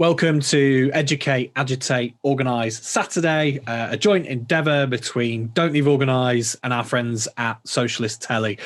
Welcome to Educate, Agitate, Organise Saturday, a joint endeavour between Don't Leave Organise and our friends at Socialist Telly.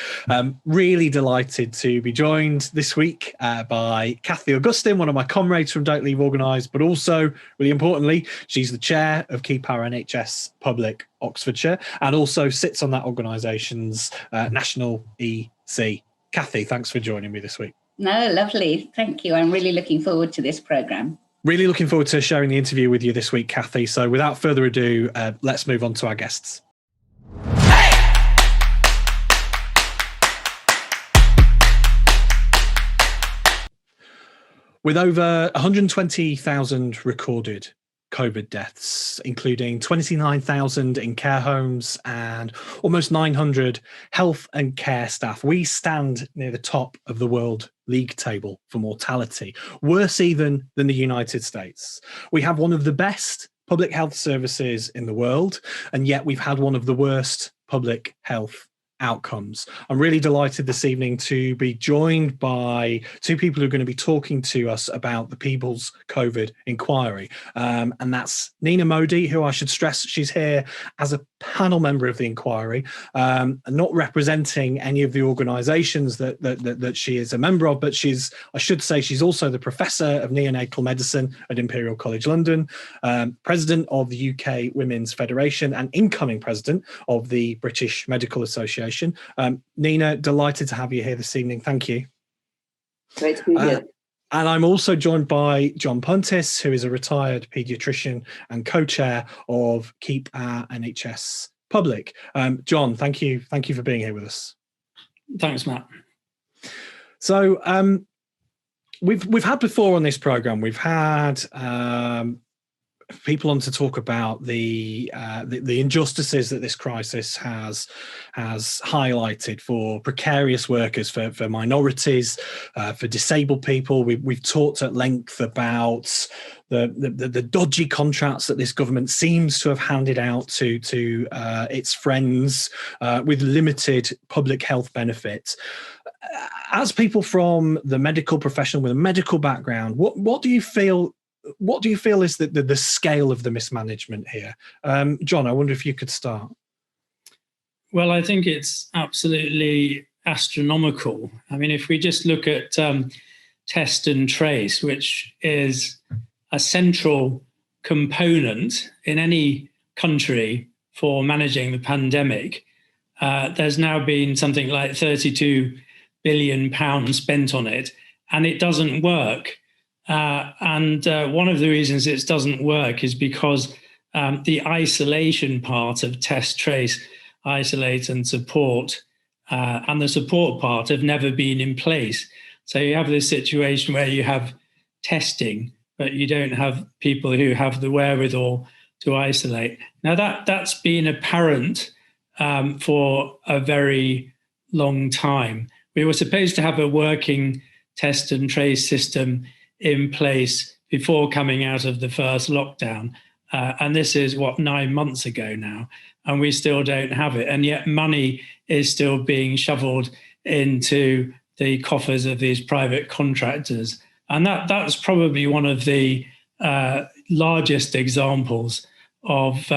Really delighted to be joined this week by Cathy Augustine, one of my comrades from Don't Leave Organise, but also, really importantly, she's the chair of Keep Our NHS Public Oxfordshire and also sits on that organisation's national EC. Cathy, thanks for joining me this week. No, lovely. Thank you. I'm really looking forward to this programme. Really looking forward to sharing the interview with you this week, Cathy. So without further ado, let's move on to our guests. With over 120,000 recorded COVID deaths, including 29,000 in care homes and almost 900 health and care staff, we stand near the top of the world league table for mortality, worse even than the United States. We have one of the best public health services in the world, and yet we've had one of the worst public health outcomes. I'm really delighted this evening to be joined by two people who are going to be talking to us about the People's COVID Inquiry. And that's Neena Modi, who I should stress she's here as a panel member of the inquiry, not representing any of the organisations that she is a member of, but I should say she's also the Professor of Neonatal Medicine at Imperial College London, President of the UK Women's Federation and incoming President of the British Medical Association. Neena, delighted to have you here this evening. Thank you. Great to be here. And I'm also joined by John Puntis, who is a retired paediatrician and co-chair of Keep Our NHS Public. John, thank you for being here with us. Thanks, Matt. So we've had before on this programme, we've had people on to talk about the injustices that this crisis has highlighted for precarious workers, for minorities, for disabled people. We've talked at length about the dodgy contracts that this government seems to have handed out to its friends with limited public health benefits. As people from the medical profession with a medical background, what do you feel is the scale of the mismanagement here? John, I wonder if you could start. Well, I think it's absolutely astronomical. I mean, if we just look at test and trace, which is a central component in any country for managing the pandemic, there's now been something like £32 billion spent on it, and it doesn't work. And one of the reasons it doesn't work is because the isolation part of test, trace, isolate and support and the support part have never been in place. So you have this situation where you have testing, but you don't have people who have the wherewithal to isolate. Now that's been apparent for a very long time. We were supposed to have a working test and trace system in place before coming out of the first lockdown. And this is 9 months ago now, and we still don't have it. And yet money is still being shoveled into the coffers of these private contractors. And that's probably one of the largest examples of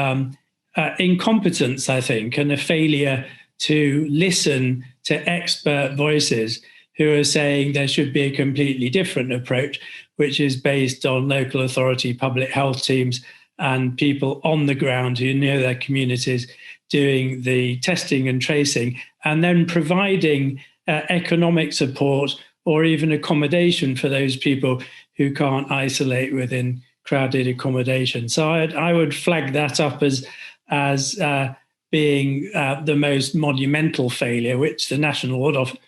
incompetence, I think, and a failure to listen to expert voices who are saying there should be a completely different approach, which is based on local authority, public health teams, and people on the ground who know their communities doing the testing and tracing, and then providing economic support or even accommodation for those people who can't isolate within crowded accommodation. So I would flag that up as being the most monumental failure, which the National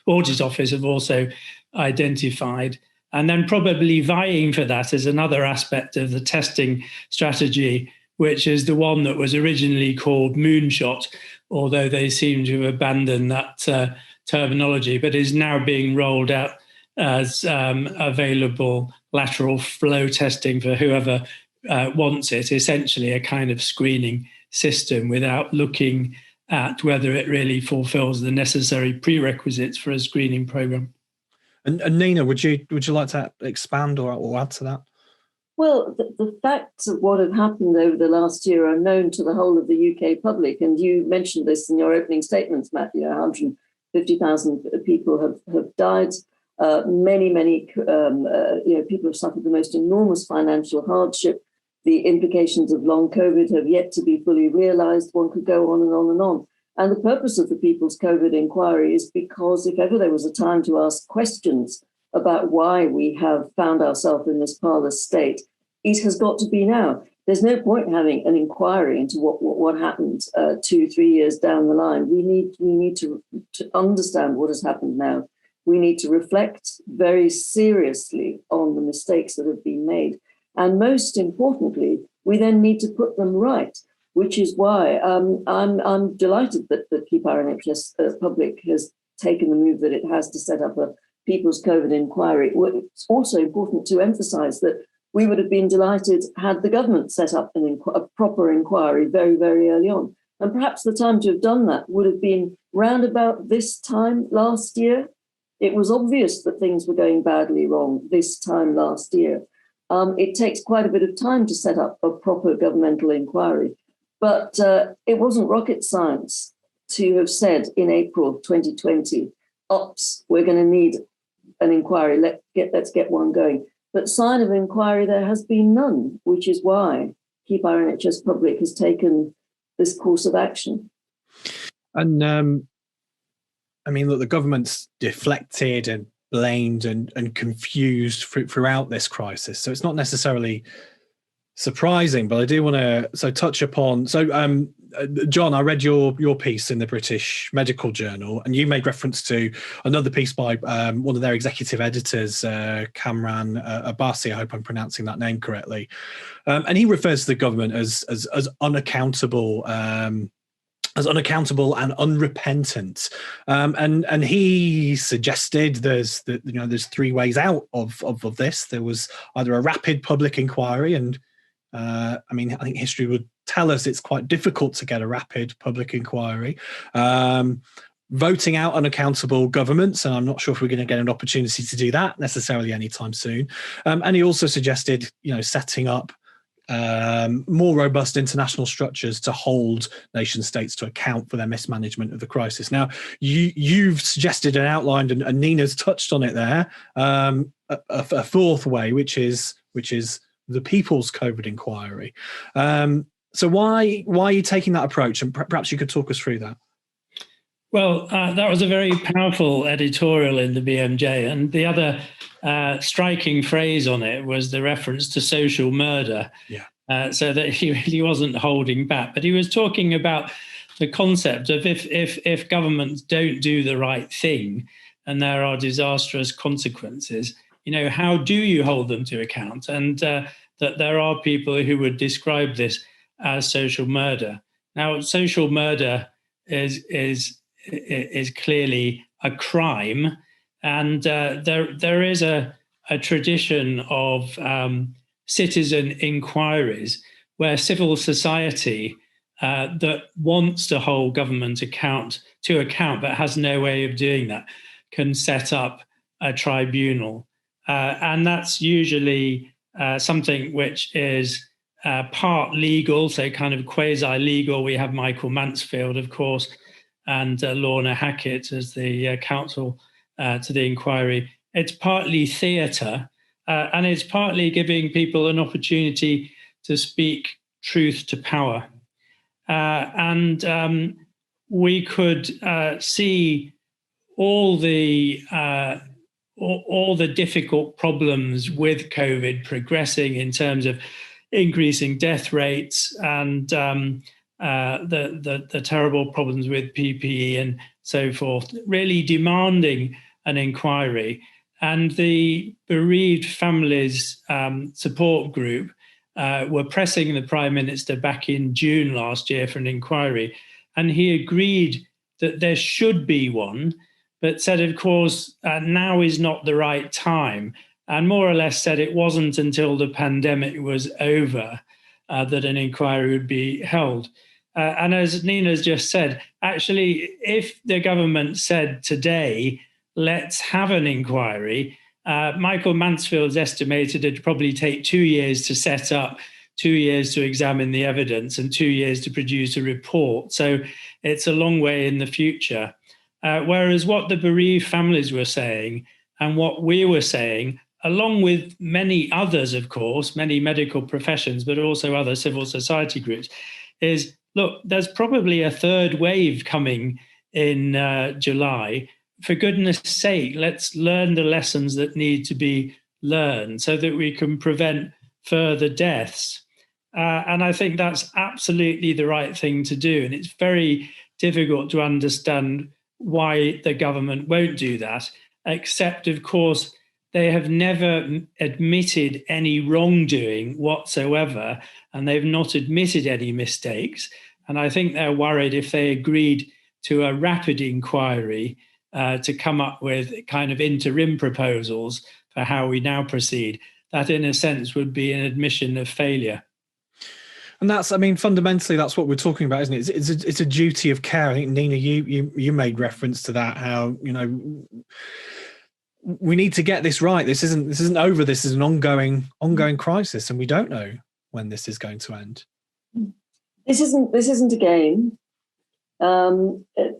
Audit Office have also identified. And then probably vying for that is another aspect of the testing strategy, which is the one that was originally called Moonshot, although they seem to have abandoned that terminology, but is now being rolled out as available lateral flow testing for whoever wants it, essentially a kind of screening system without looking at whether it really fulfills the necessary prerequisites for a screening program. And Neena, would you like to expand or add to that? Well, the facts of what have happened over the last year are known to the whole of the UK public. And you mentioned this in your opening statements, Matthew. 150,000 people have died. Many people have suffered the most enormous financial hardship. The implications of long COVID have yet to be fully realized. One could go on and on and on. And the purpose of the People's COVID Inquiry is because if ever there was a time to ask questions about why we have found ourselves in this parlous state, it has got to be now. There's no point having an inquiry into what happened 2-3 years down the line. We need to understand what has happened now. We need to reflect very seriously on the mistakes that have been made. And most importantly, we then need to put them right, which is why I'm delighted that Keep Our NHS Public has taken the move that it has to set up a People's COVID Inquiry. It's also important to emphasise that we would have been delighted had the government set up a proper inquiry very, very early on. And perhaps the time to have done that would have been round about this time last year. It was obvious that things were going badly wrong this time last year. It takes quite a bit of time to set up a proper governmental inquiry. But it wasn't rocket science to have said in April 2020, "Ops, we're going to need an inquiry. Let's get one going." But sign of inquiry there has been none, which is why Keep Our NHS Public has taken this course of action. And I mean, look, the government's deflected and blamed and confused throughout this crisis. So it's not necessarily surprising, but I do want to touch upon. John, I read your piece in the British Medical Journal, and you made reference to another piece by one of their executive editors, Kamran Abbasi. I hope I'm pronouncing that name correctly. And he refers to the government as unaccountable. As unaccountable and unrepentant, and he suggested there's three ways out of this. There was either a rapid public inquiry, and I think history would tell us it's quite difficult to get a rapid public inquiry. Voting out unaccountable governments, and I'm not sure if we're going to get an opportunity to do that necessarily anytime soon. And he also suggested, setting up more robust international structures to hold nation states to account for their mismanagement of the crisis. Now, you've suggested and outlined, and Nina's touched on it there, a fourth way, which is the People's COVID Inquiry. So why are you taking that approach? And perhaps you could talk us through that. Well, that was a very powerful editorial in the BMJ, and the other striking phrase on it was the reference to social murder. Yeah. So that he really wasn't holding back, but he was talking about the concept of if governments don't do the right thing and there are disastrous consequences, how do you hold them to account? And that there are people who would describe this as social murder. Now, social murder is clearly a crime, and there is a tradition of citizen inquiries where civil society that wants to hold government to account but has no way of doing that can set up a tribunal, and that's usually something which is part legal, so kind of quasi-legal. We have Michael Mansfield, of course, and Lorna Hackett as the counsel to the inquiry. It's partly theatre, and it's partly giving people an opportunity to speak truth to power. And we could see all the difficult problems with COVID progressing in terms of increasing death rates and the terrible problems with PPE and so forth, really demanding an inquiry. And the bereaved families support group were pressing the Prime Minister back in June last year for an inquiry. And he agreed that there should be one, but said, of course, now is not the right time. And more or less said it wasn't until the pandemic was over that an inquiry would be held. And as Nina's just said, actually, if the government said today, let's have an inquiry, Michael Mansfield's estimated it'd probably take 2 years to set up, 2 years to examine the evidence, and 2 years to produce a report. So it's a long way in the future. Whereas what the bereaved families were saying and what we were saying, along with many others, of course, many medical professions, but also other civil society groups, is, look, there's probably a third wave coming in July. For goodness sake, let's learn the lessons that need to be learned so that we can prevent further deaths. And I think that's absolutely the right thing to do. And it's very difficult to understand why the government won't do that, except, of course, they have never admitted any wrongdoing whatsoever, and they've not admitted any mistakes. And I think they're worried if they agreed to a rapid inquiry to come up with kind of interim proposals for how we now proceed, that in a sense would be an admission of failure. And that's, I mean, fundamentally, that's what we're talking about, isn't it? It's a duty of care. I think, Nina, you made reference to that, how, you know, we need to get this right. This isn't over. This is an ongoing crisis, and we don't know when this is going to end. This isn't a game.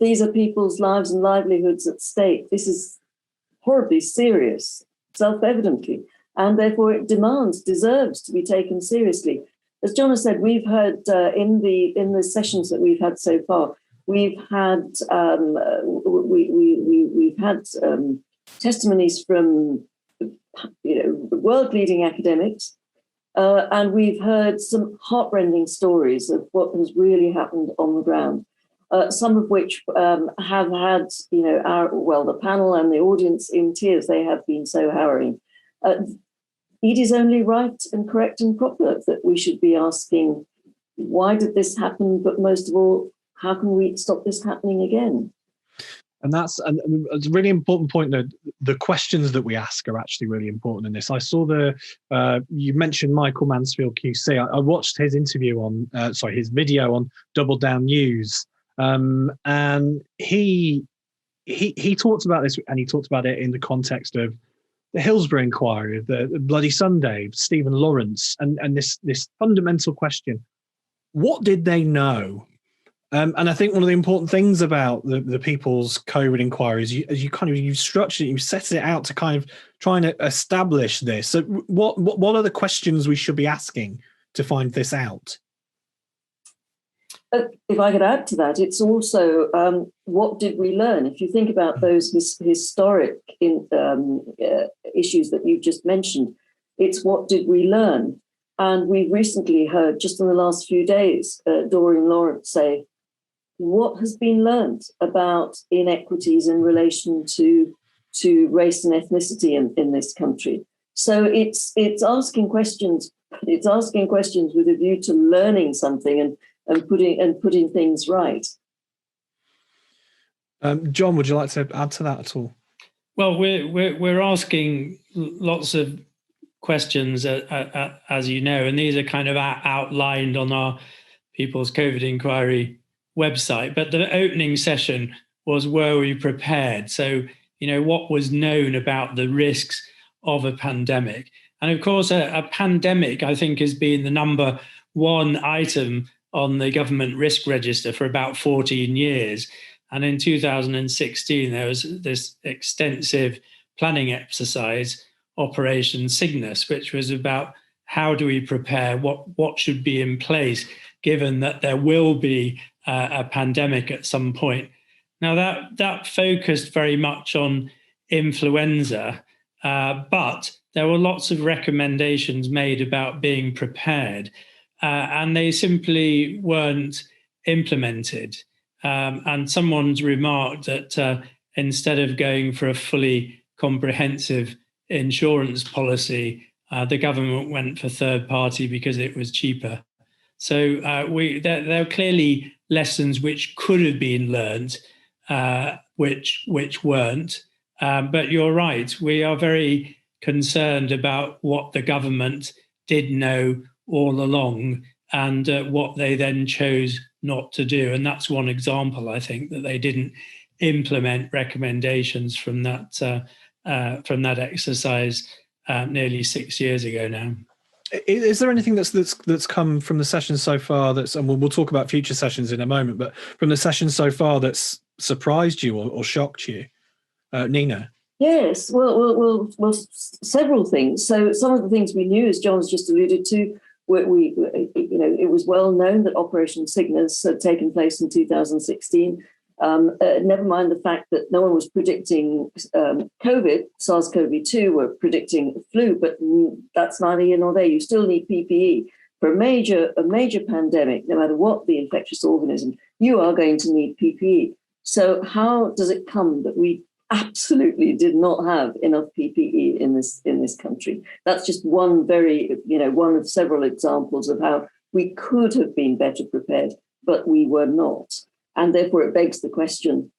These are people's lives and livelihoods at stake. This is horribly serious, self-evidently, and therefore it deserves to be taken seriously. As John has said, we've heard in the sessions that we've had so far, we've had we've had testimonies from world-leading academics, and we've heard some heartrending stories of what has really happened on the ground. Some of which have had, the panel and the audience in tears. They have been so harrowing. It is only right and correct and proper that we should be asking, why did this happen? But most of all, how can we stop this happening again? And it's a really important point that the questions that we ask are actually really important in this. I saw you mentioned Michael Mansfield QC. I watched his interview his video on Double Down News. And he talked about this, and he talked about it in the context of the Hillsborough inquiry, the Bloody Sunday, Stephen Lawrence, and this fundamental question: what did they know? And I think one of the important things about the People's COVID inquiry is you've structured it, you've set it out to kind of trying to establish this. So what are the questions we should be asking to find this out? If I could add to that, it's also what did we learn? If you think about those historic issues that you've just mentioned, it's what did we learn? And we've recently heard, just in the last few days, Doreen Lawrence say, what has been learned about inequities in relation to race and ethnicity in this country? So it's asking questions. It's asking questions with a view to learning something and putting things right. John, would you like to add to that at all? Well, we're asking lots of questions, as you know, and these are kind of outlined on our People's COVID Inquiry website. But the opening session was, were we prepared? So, what was known about the risks of a pandemic? And of course, a pandemic, I think, has been the number one item on the government risk register for about 14 years. And in 2016, there was this extensive planning exercise, Operation Cygnus, which was about how do we prepare, what should be in place, given that there will be a pandemic at some point. Now, that focused very much on influenza, but there were lots of recommendations made about being prepared. And they simply weren't implemented. And someone's remarked that instead of going for a fully comprehensive insurance policy, the government went for third party because it was cheaper. So there are clearly lessons which could have been learned, which weren't. But you're right, we are very concerned about what the government did know all along and what they then chose not to do. And that's one example, I think, that they didn't implement recommendations from that from that exercise nearly 6 years ago now. Is there anything that's come from the session so far and we'll talk about future sessions in a moment, but from the session so far that's surprised you or shocked you, Nina? Yes, well, several things. So some of the things we knew, as John's just alluded to, it was well known that Operation Cygnus had taken place in 2016. Never mind the fact that no one was predicting COVID, SARS-CoV-2 were predicting flu, but that's neither here nor there. You still need PPE. For a major pandemic, no matter what the infectious organism, you are going to need PPE. So how does it come that we absolutely did not have enough PPE in this country? That's just one of several examples of how we could have been better prepared, but we were not. And therefore, it begs the question,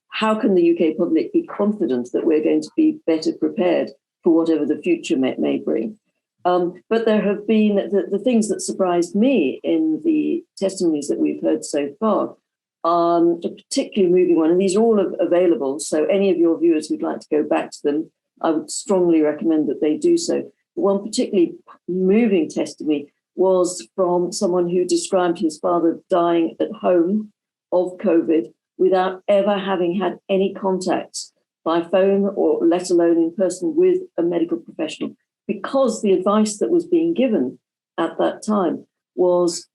how can the UK public be confident that we're going to be better prepared for whatever the future may bring? But there have been the things that surprised me in the testimonies that we've heard so far, a particularly moving one, and these are all available, so any of your viewers who'd like to go back to them, I would strongly recommend that they do so. One particularly moving testimony was from someone who described his father dying at home of COVID without ever having had any contact by phone or let alone in person with a medical professional, because the advice that was being given at that time was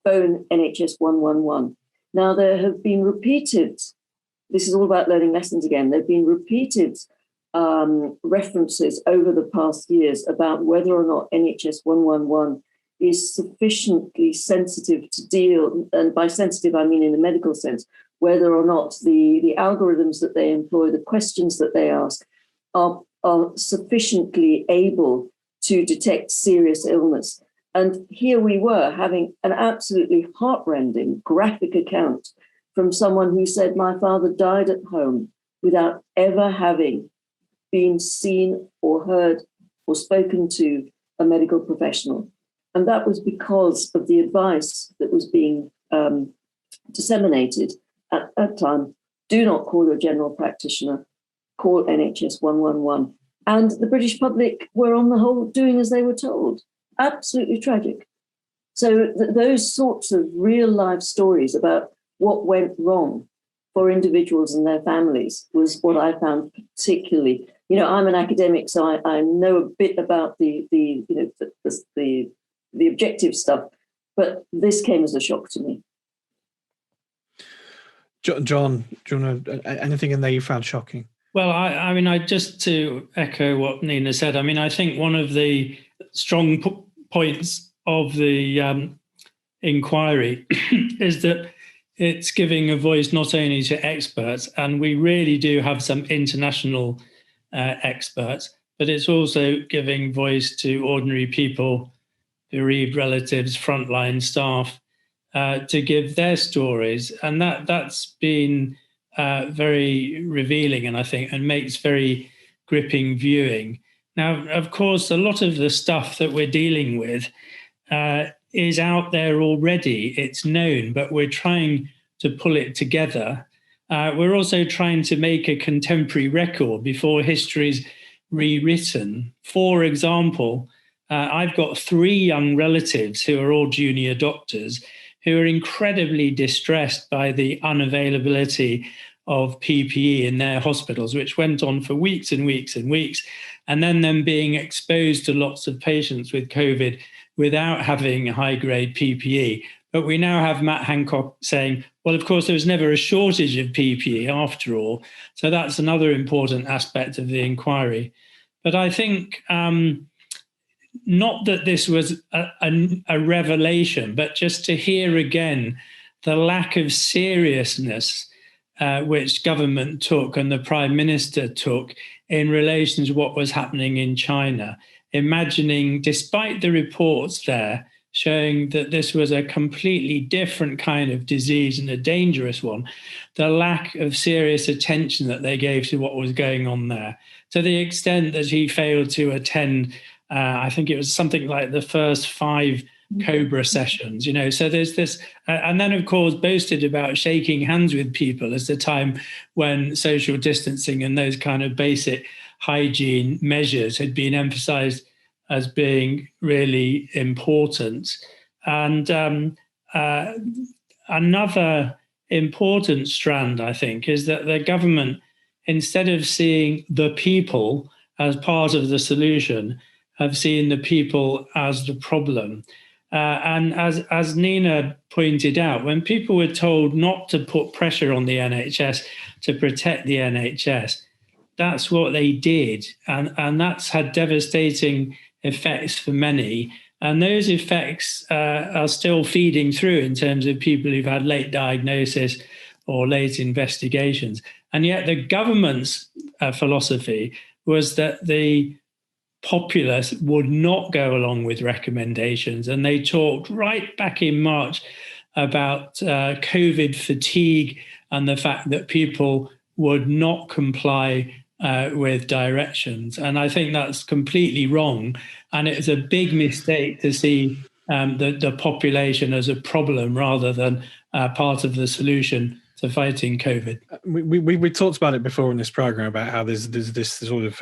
phone NHS 111. Now, there have been repeated, this is all about learning lessons again, there have been repeated references over the past years about whether or not NHS 111 is sufficiently sensitive to deal, and by sensitive I mean in the medical sense, whether or not the algorithms that they employ, the questions that they ask, are sufficiently able to detect serious illness. And here we were having an absolutely heartrending graphic account from someone who said, my father died at home without ever having been seen or heard or spoken to a medical professional. And that was because of the advice that was being disseminated at that time. Do not call your general practitioner, call NHS 111. And the British public were on the whole doing as they were told. Absolutely tragic. So those sorts of real life stories about what went wrong for individuals and their families was what I found particularly, I'm an academic, so I know a bit about the objective stuff, but this came as a shock to me. John, do you want to, anything in there you found shocking? Well, I just to echo what Nina said, I think one of the strong points of the inquiry is that it's giving a voice not only to experts, and we really do have some international experts, but it's also giving voice to ordinary people, bereaved relatives, frontline staff, to give their stories. And that's been very revealing, and I think, and makes very gripping viewing. Now, of course, a lot of the stuff that we're dealing with is out there already. It's known, but we're trying to pull it together. We're also trying to make a contemporary record before history's rewritten. For example, I've got 3 young relatives who are all junior doctors who are incredibly distressed by the unavailability of PPE in their hospitals, which went on for weeks and weeks and weeks, and then them being exposed to lots of patients with COVID without having high-grade PPE. But we now have Matt Hancock saying, well, of course, there was never a shortage of PPE after all. So that's another important aspect of the inquiry. But I think not that this was a revelation, but just to hear again the lack of seriousness which government took and the Prime Minister took in relation to what was happening in China, imagining, despite the reports there showing that this was a completely different kind of disease and a dangerous one, the lack of serious attention that they gave to what was going on there, to the extent that he failed to attend, I think it was something like the first 5 Cobra sessions, so there's this, and then of course boasted about shaking hands with people as the time when social distancing and those kind of basic hygiene measures had been emphasized as being really important. And another important strand, I think, is that the government, instead of seeing the people as part of the solution, have seen the people as the problem. And as Nina pointed out, when people were told not to put pressure on the NHS to protect the NHS, that's what they did. And that's had devastating effects for many. And those effects are still feeding through in terms of people who've had late diagnosis or late investigations. And yet the government's philosophy was that the populace would not go along with recommendations. And they talked right back in March about COVID fatigue and the fact that people would not comply with directions. And I think that's completely wrong. And it's a big mistake to see the population as a problem rather than part of the solution to fighting COVID. We talked about it before in this program about how there's this sort of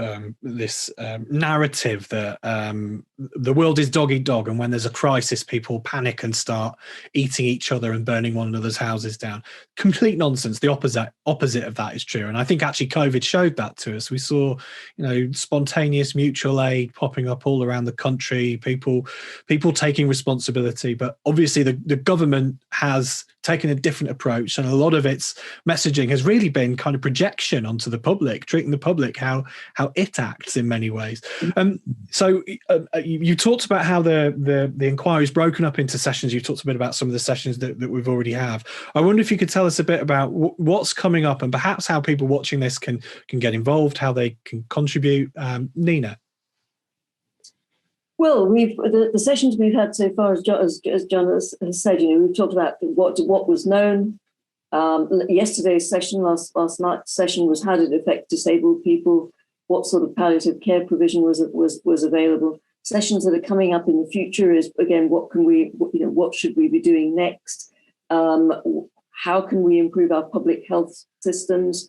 narrative that the world is dog eat dog, and when there's a crisis, people panic and start eating each other and burning one another's houses down. Complete nonsense. The opposite of that is true, and I think actually COVID showed that to us. We saw, spontaneous mutual aid popping up all around the country. People taking responsibility, but obviously the government has taken a different approach, and a lot of its messaging has really been kind of projection onto the public, treating the public how it acts in many ways. So you talked about how the inquiry is broken up into sessions. You talked a bit about some of the sessions that we've already have. I wonder if you could tell us a bit about what's coming up and perhaps how people watching this can get involved, how they can contribute. Nina. Well, the sessions we've had so far, as John has said, we've talked about what was known. Yesterday's session, last night's session, was how did it affect disabled people? What sort of palliative care provision was available? Sessions that are coming up in the future is, again, what should we be doing next? How can we improve our public health systems?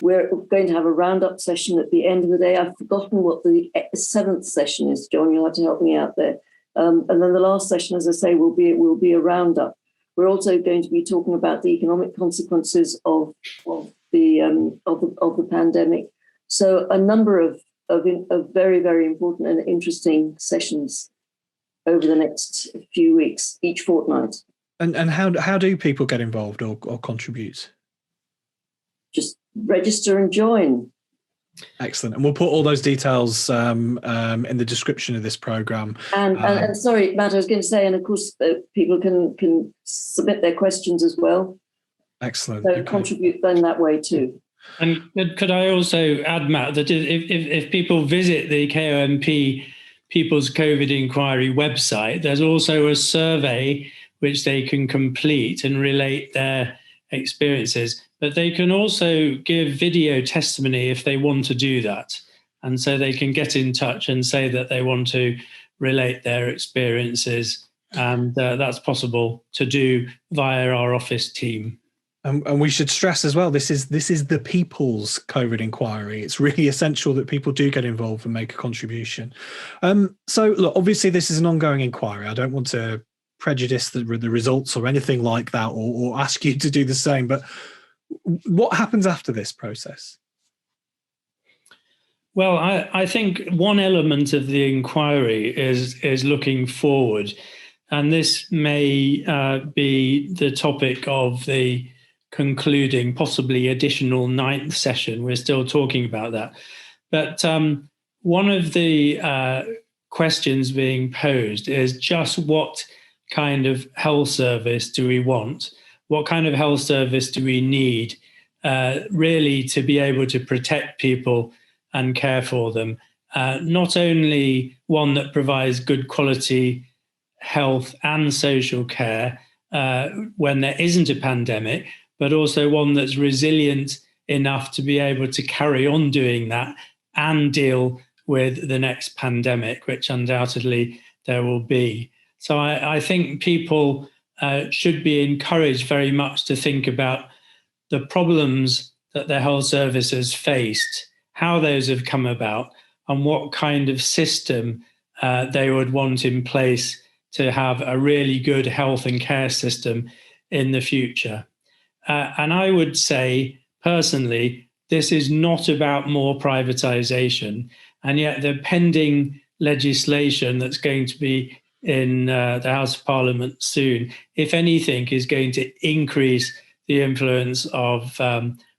We're going to have a roundup session at the end of the day. I've forgotten what the 7th session is, John. You'll have to help me out there. And then the last session, as I say, will be a roundup. We're also going to be talking about the economic consequences of the pandemic. So a number of very, very important and interesting sessions over the next few weeks, each fortnight. And how do people get involved or contribute? Just register and join. Excellent. And we'll put all those details in the description of this program. And sorry, Matt, I was going to say, and of course, people can submit their questions as well. Excellent. So contribute then that way too. And could I also add, Matt, that if people visit the KOMP People's COVID Inquiry website, there's also a survey which they can complete and relate their experiences. But they can also give video testimony if they want to do that. And so they can get in touch and say that they want to relate their experiences. And that's possible to do via our office team. And we should stress as well, this is the people's COVID inquiry. It's really essential that people do get involved and make a contribution. So look, obviously this is an ongoing inquiry. I don't want to prejudice the results or anything like that, or ask you to do the same. But what happens after this process? Well, I think one element of the inquiry is looking forward. And this may be the topic of the concluding, possibly additional 9th session. We're still talking about that. But one of the questions being posed is just what kind of health service do we want? What kind of health service do we need really to be able to protect people and care for them? Not only one that provides good quality health and social care when there isn't a pandemic, but also one that's resilient enough to be able to carry on doing that and deal with the next pandemic, which undoubtedly there will be. So I think people should be encouraged very much to think about the problems that the health service has faced, how those have come about, and what kind of system they would want in place to have a really good health and care system in the future. And I would say, personally, this is not about more privatization, and yet the pending legislation that's going to be in the House of Parliament soon, if anything, is going to increase the influence of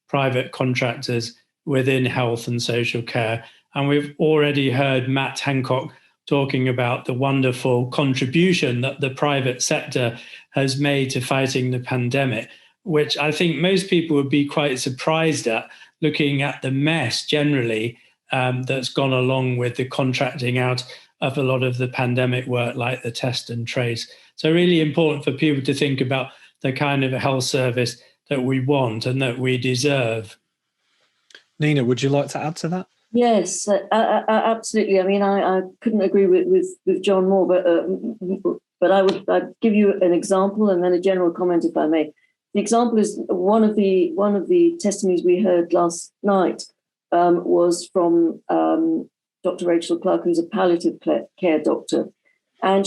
private contractors within health and social care. And we've already heard Matt Hancock talking about the wonderful contribution that the private sector has made to fighting the pandemic, which I think most people would be quite surprised at, looking at the mess generally that's gone along with the contracting out of a lot of the pandemic work, like the test and trace. So really important for people to think about the kind of health service that we want and that we deserve. Nina, would you like to add to that? Yes, absolutely. I mean, I couldn't agree with John more, but I'd give you an example and then a general comment, if I may. The example is one of the testimonies we heard last night was from Dr. Rachel Clark, who's a palliative care doctor, and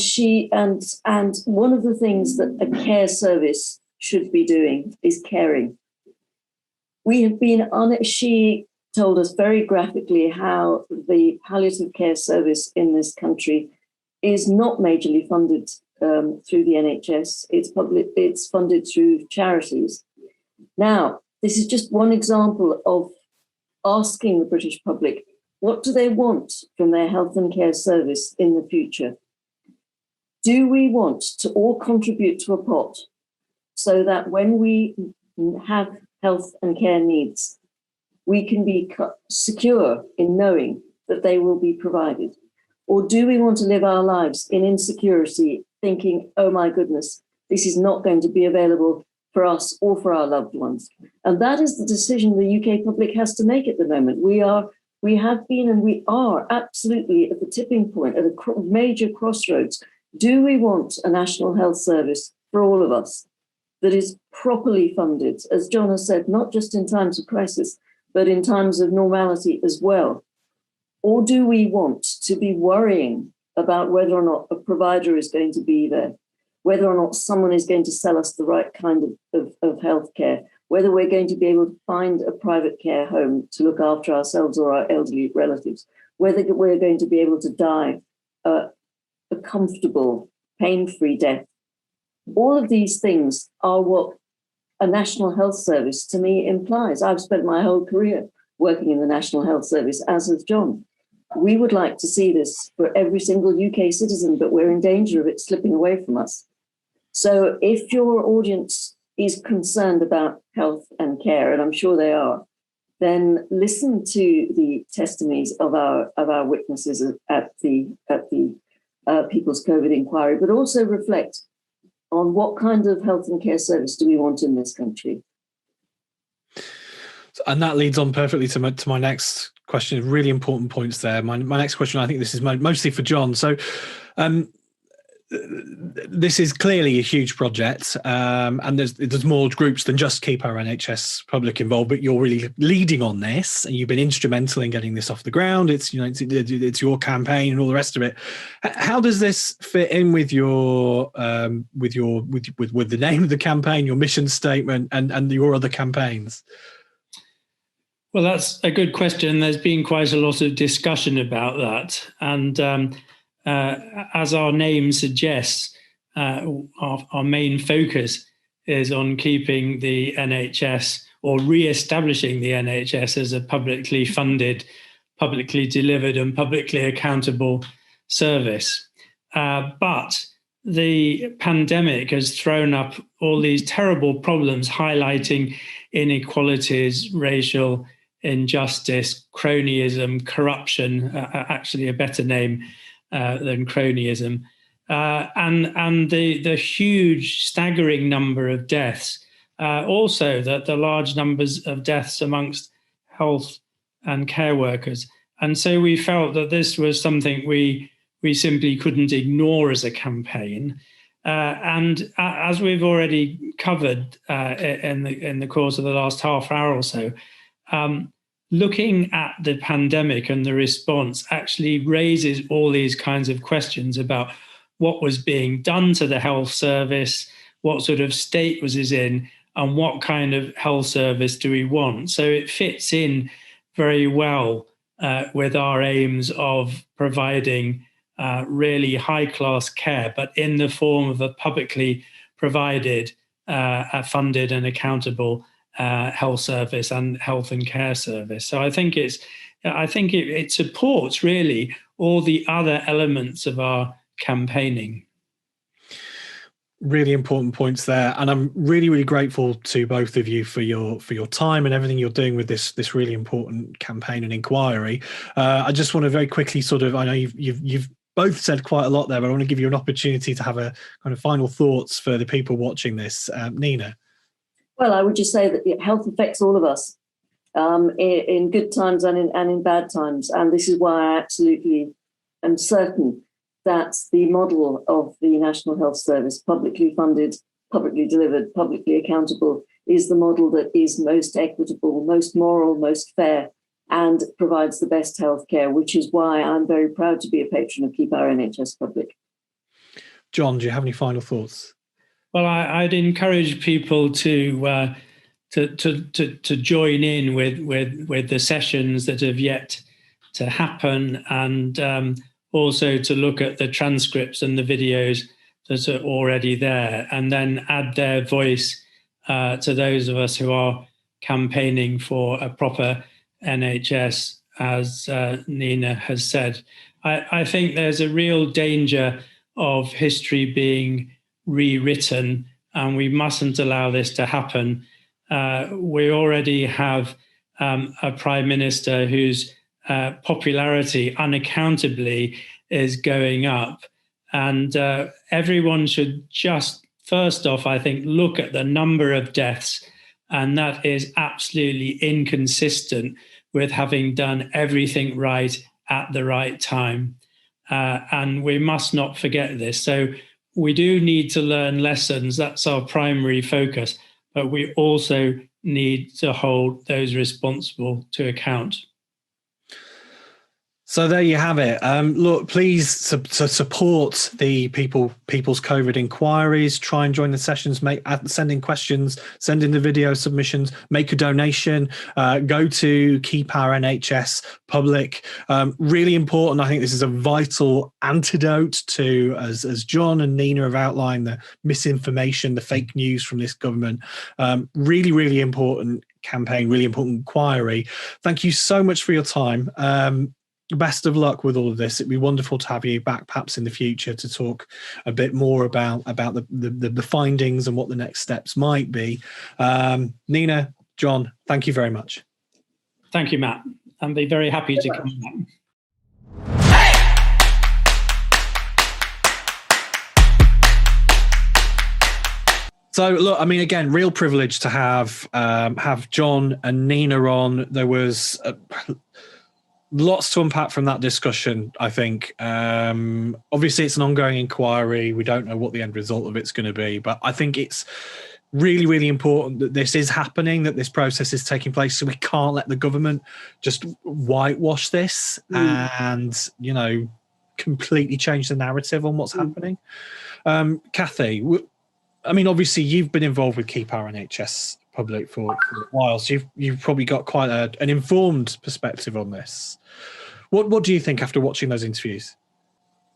and one of the things that a care service should be doing is caring. We have been she told us very graphically how the palliative care service in this country is not majorly funded through the NHS. It's funded through charities. Now, this is just one example of asking the British public, what do they want from their health and care service in the future? Do we want to all contribute to a pot so that when we have health and care needs, we can be secure in knowing that they will be provided? Or do we want to live our lives in insecurity, thinking, oh my goodness, this is not going to be available for us or for our loved ones? And that is the decision the UK public has to make at the moment. We have been and we are absolutely at the tipping point, at a major crossroads. Do we want a national health service for all of us that is properly funded, as John has said, not just in times of crisis, but in times of normality as well? Or do we want to be worrying about whether or not a provider is going to be there, whether or not someone is going to sell us the right kind of healthcare, whether we're going to be able to find a private care home to look after ourselves or our elderly relatives, whether we're going to be able to die a comfortable, pain-free death? All of these things are what a national health service to me implies. I've spent my whole career working in the National Health Service, as has John. We would like to see this for every single UK citizen, but we're in danger of it slipping away from us. So if your audience is concerned about health and care, and I'm sure they are, then listen to the testimonies of our witnesses at the People's COVID Inquiry, but also reflect on what kind of health and care service do we want in this country. And that leads on perfectly to my next question. Really important points there. My next question, I think this is mostly for John. So this is clearly a huge project, and there's more groups than just Keep Our NHS Public involved, but you're really leading on this, and you've been instrumental in getting this off the ground. It's your campaign and all the rest of it. How does this fit in with your with the name of the campaign, your mission statement, and your other campaigns? Well, that's a good question. There's been quite a lot of discussion about that. And as our name suggests, our main focus is on keeping the NHS, or re-establishing the NHS as a publicly funded, publicly delivered and publicly accountable service. But the pandemic has thrown up all these terrible problems, highlighting inequalities, racial injustice, cronyism, corruption, actually a better name than cronyism, and the huge, staggering number of deaths. Also, that the large numbers of deaths amongst health and care workers. And so we felt that this was something we we simply couldn't ignore as a campaign. And as we've already covered in the course of the last half hour or so, looking at the pandemic and the response actually raises all these kinds of questions about what was being done to the health service, what sort of state was it in, and what kind of health service do we want. So it fits in very well with our aims of providing really high-class care, but in the form of a publicly provided, funded and accountable health service and health and care service. So I think it supports really all the other elements of our campaigning. Really important points there, and I'm really, really grateful to both of you for your time and everything you're doing with this really important campaign and inquiry. I just want to very quickly I know you've both said quite a lot there, but I want to give you an opportunity to have a kind of final thoughts for the people watching this. Nina. Well, I would just say that health affects all of us in good times and in bad times, and this is why I absolutely am certain that the model of the National Health Service, publicly funded, publicly delivered, publicly accountable, is the model that is most equitable, most moral, most fair, and provides the best healthcare, which is why I'm very proud to be a patron of Keep Our NHS Public. John, do you have any final thoughts? Well, I'd encourage people to join in with the sessions that have yet to happen, and also to look at the transcripts and the videos that are already there, and then add their voice to those of us who are campaigning for a proper NHS, as Nina has said. I think there's a real danger of history being rewritten, and we mustn't allow this to happen. We already have a Prime Minister whose popularity unaccountably is going up, and everyone should just first off, I think, look at the number of deaths, and that is absolutely inconsistent with having done everything right at the right time, and we must not forget this. So we do need to learn lessons. That's our primary focus, but we also need to hold those responsible to account. So there you have it. Look, please support the people's COVID inquiries. Try and join the sessions. Send in questions. Send in the video submissions. Make a donation. Go to Keep Our NHS Public. Really important. I think this is a vital antidote to, as John and Nina have outlined, the misinformation, the fake news from this government. Really, really important campaign. Really important inquiry. Thank you so much for your time. Best of luck with all of this. It'd be wonderful to have you back perhaps in the future to talk a bit more about the findings and what the next steps might be. Nina, John, thank you very much. Thank you, Matt. I'll be very happy to come back. So, look, I mean, again, real privilege to have John and Nina on. There was lots to unpack from that discussion, I think. Obviously, it's an ongoing inquiry. We don't know what the end result of it's going to be, but I think it's really, really important that this is happening, that this process is taking place. So we can't let the government just whitewash this and, completely change the narrative on what's happening. Kathy, I mean, obviously, you've been involved with Keep Our NHS Public for a while, so you've probably got quite an informed perspective on this. What do you think after watching those interviews?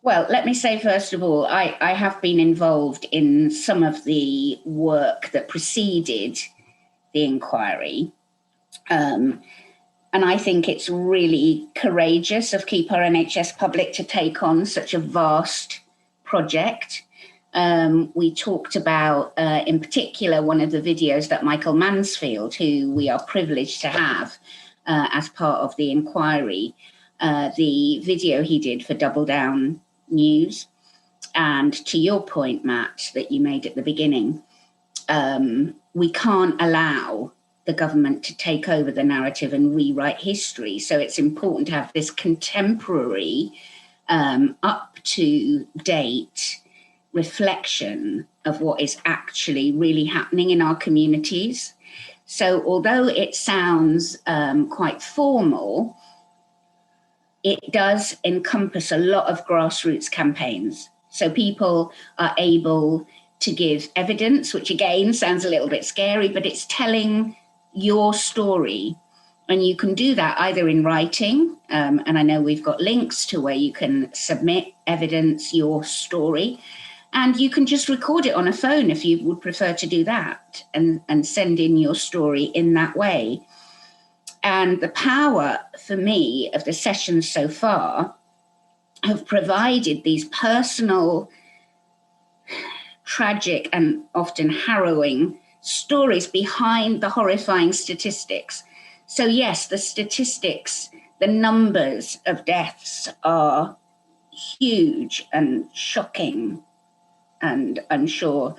Well, let me say, first of all, I have been involved in some of the work that preceded the inquiry. And I think it's really courageous of Keep Our NHS Public to take on such a vast project. We talked about, in particular, one of the videos that Michael Mansfield, who we are privileged to have as part of the inquiry, the video he did for Double Down News. And to your point, Matt, that you made at the beginning, we can't allow the government to take over the narrative and rewrite history. So it's important to have this contemporary up to date reflection of what is actually really happening in our communities. So although it sounds quite formal, it does encompass a lot of grassroots campaigns. So people are able to give evidence, which again sounds a little bit scary, but it's telling your story. And you can do that either in writing, and I know we've got links to where you can submit evidence, your story, and you can just record it on a phone if you would prefer to do that, and send in your story in that way. And the power for me of the sessions so far have provided these personal, tragic and often harrowing stories behind the horrifying statistics. So yes, the statistics, the numbers of deaths are huge and shocking, and I'm sure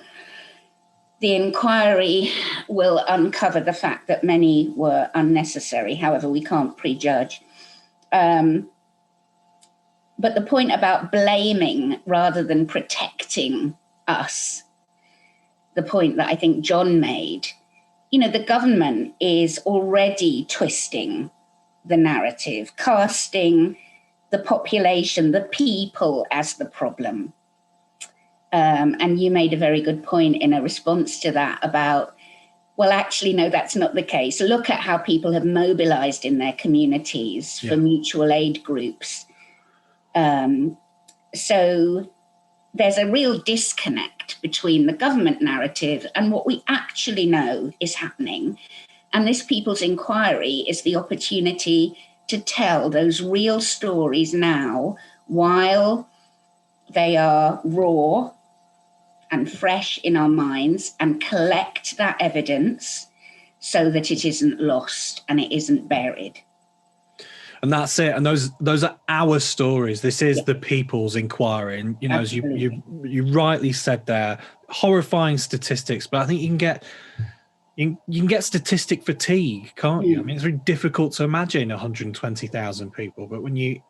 the inquiry will uncover the fact that many were unnecessary. However, we can't prejudge. But the point about blaming rather than protecting us, the point that I think John made, you know, the government is already twisting the narrative, casting the population, the people as the problem. And you made a very good point in a response to that about, well, actually, no, that's not the case. Look at how people have mobilized in their communities for mutual aid groups. So there's a real disconnect between the government narrative and what we actually know is happening. And this People's Inquiry is the opportunity to tell those real stories now while they are raw and fresh in our minds, and collect that evidence so that it isn't lost and it isn't buried. And that's it. And those are our stories. This is the People's Inquiry. And, you know, Absolutely. As you rightly said there, horrifying statistics, but I think you can get statistic fatigue, can't you? I mean, it's very difficult to imagine 120,000 people, but when you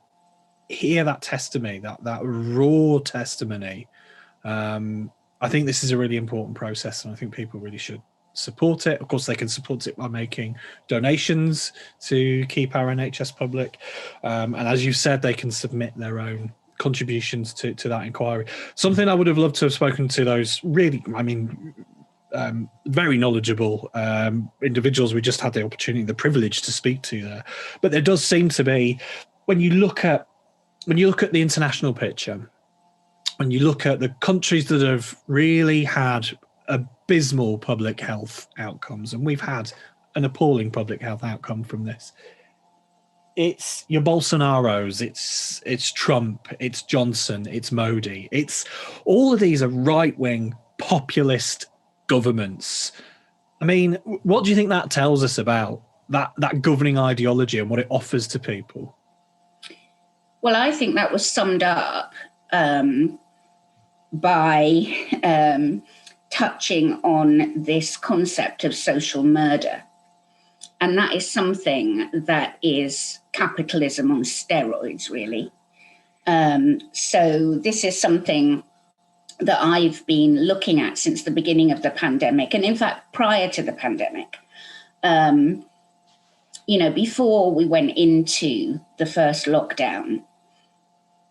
hear that testimony, that raw testimony, I think this is a really important process, and I think people really should support it. Of course, they can support it by making donations to keep our NHS public. And as you said, they can submit their own contributions to that inquiry. Something I would have loved to have spoken to those really, I mean, very knowledgeable individuals we just had the opportunity, the privilege to speak to there. But there does seem to be, when you look at the international picture, when you look at the countries that have really had abysmal public health outcomes, and we've had an appalling public health outcome from this, it's your Bolsonaros, it's Trump, it's Johnson, it's Modi, it's all of these are right-wing populist governments. I mean, what do you think that tells us about that governing ideology and what it offers to people? Well, I think that was summed up by touching on this concept of social murder. And that is something that is capitalism on steroids, really. So this is something that I've been looking at since the beginning of the pandemic. And in fact, prior to the pandemic, you know, before we went into the first lockdown,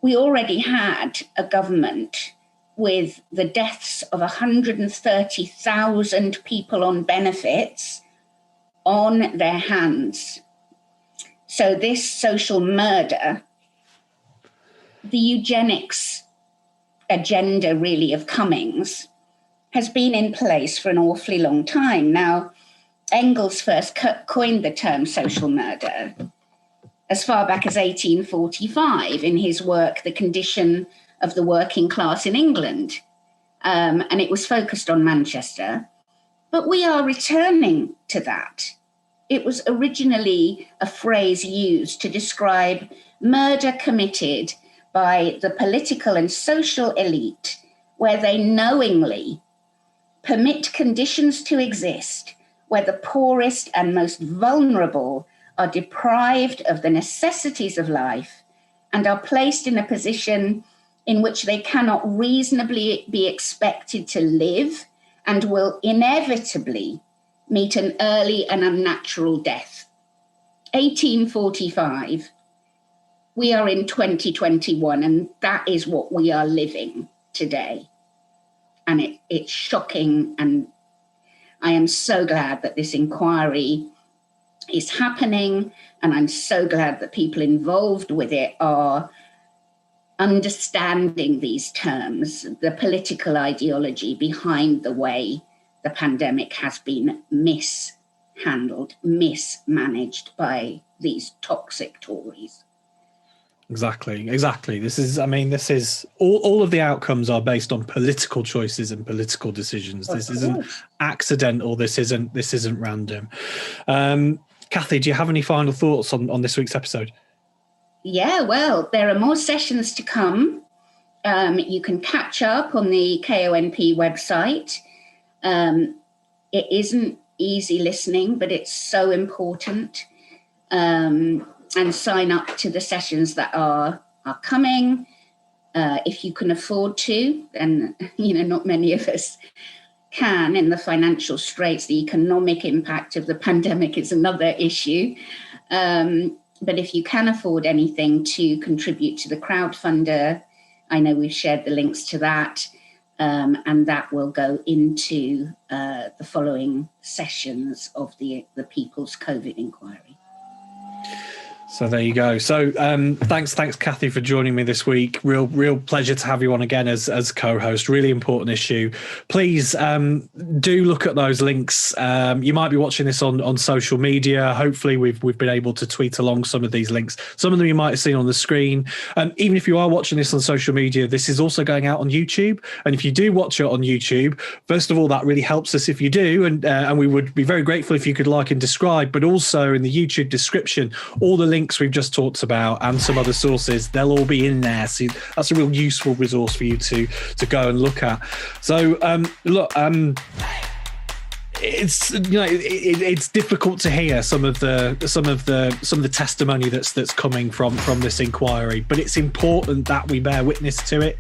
we already had a government with the deaths of 130,000 people on benefits on their hands. So this social murder, the eugenics agenda really of Cummings, has been in place for an awfully long time. Now, Engels first coined the term social murder as far back as 1845 in his work, The Condition of the Working Class in England. And it was focused on Manchester. But we are returning to that. It was originally a phrase used to describe murder committed by the political and social elite, where they knowingly permit conditions to exist where the poorest and most vulnerable are deprived of the necessities of life and are placed in a position in which they cannot reasonably be expected to live and will inevitably meet an early and unnatural death. 1845. We are in 2021, and that is what we are living today. And it's shocking, and I am so glad that this inquiry is happening, and I'm so glad that people involved with it are understanding these terms, the political ideology behind the way the pandemic has been mishandled, mismanaged by these toxic Tories. Exactly. This is all of the outcomes are based on political choices and political decisions. This isn't accidental. This isn't random. Kathy, do you have any final thoughts on this week's episode? Yeah, well, there are more sessions to come. You can catch up on the KONP website. It isn't easy listening, but it's so important. And sign up to the sessions that are coming if you can afford to. And, not many of us can in the financial straits. The economic impact of the pandemic is another issue. But if you can afford anything to contribute to the crowdfunder, I know we've shared the links to that. And that will go into the following sessions of the People's COVID Inquiry. So there you go. So thanks, Kathy, for joining me this week. Real pleasure to have you on again as co-host. Really important issue. Please do look at those links. You might be watching this on social media. Hopefully, we've been able to tweet along some of these links. Some of them you might have seen on the screen. Even if you are watching this on social media, this is also going out on YouTube. And if you do watch it on YouTube, first of all, that really helps us if you do, and we would be very grateful if you could like and describe. But also in the YouTube description, all the links we've just talked about and some other sources, they'll all be in there. So that's a real useful resource for you to go and look at. So it's it's difficult to hear some of the testimony that's coming from this inquiry, but it's important that we bear witness to it.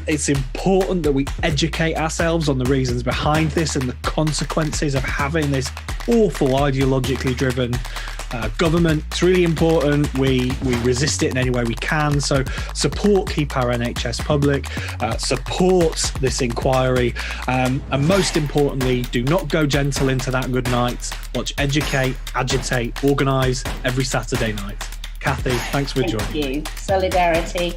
It's important that we educate ourselves on the reasons behind this and the consequences of having this awful ideologically driven government. It's really important we resist it in any way we can. So support Keep Our NHS Public, support this inquiry, and most importantly, do not go gentle into that good night. Watch Educate, Agitate, Organise every Saturday night. Kathy, thanks for joining. Thank you. Solidarity.